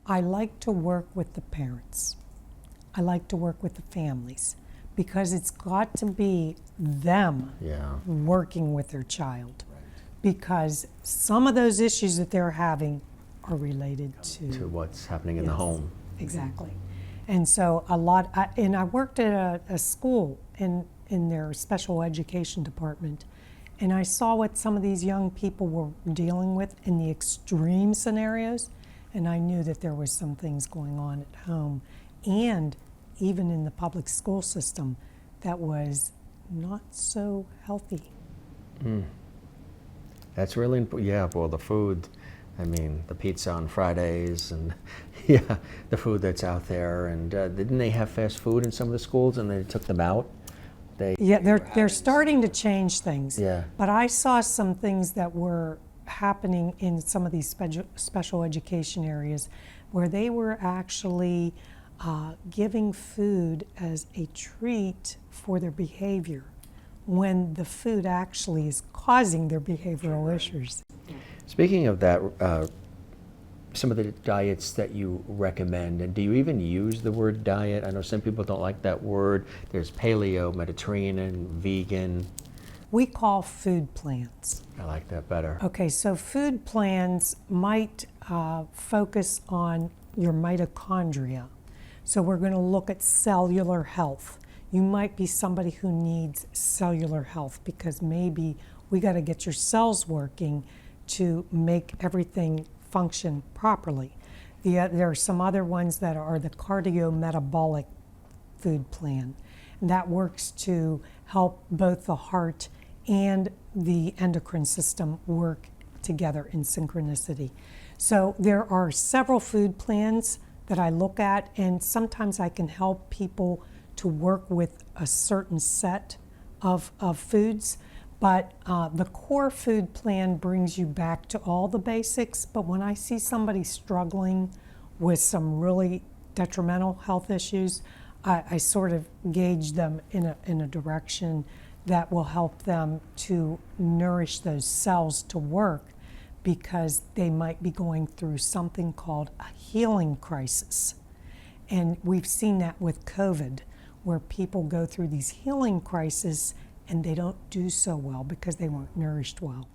I like to work with the parents. I like to work with the families because it's got to be them working with their child. Right. Because some of those issues that they're having are related To what's happening in the home. Exactly. And so I worked at a school in their special education department, and I saw what some of these young people were dealing with in the extreme scenarios, and I knew that there was some things going on at home and even in the public school system that was not so healthy. That's really important. Yeah, well, the food, I mean, the pizza on Fridays and yeah, the food that's out there. And didn't they have fast food in some of the schools and they took them out? They're starting to change things. Yeah. But I saw some things that were happening in some of these special education areas where they were actually giving food as a treat for their behavior when the food actually is causing their behavioral issues. Speaking of that, some of the diets that you recommend, and do you even use the word diet? I know some people don't like that word. There's paleo, Mediterranean, vegan. We call food plans. I like that better. Okay, so food plans might focus on your mitochondria. So we're going to look at cellular health. You might be somebody who needs cellular health because maybe we got to get your cells working to make everything function properly. There are some other ones that are the cardiometabolic food plan. And that works to help both the heart and the endocrine system work together in synchronicity. So there are several food plans that I look at, and sometimes I can help people to work with a certain set of foods. But the core food plan brings you back to all the basics. But when I see somebody struggling with some really detrimental health issues, I sort of gauge them in a direction that will help them to nourish those cells to work, because they might be going through something called a healing crisis. And we've seen that with COVID, where people go through these healing crises and they don't do so well because they weren't nourished well.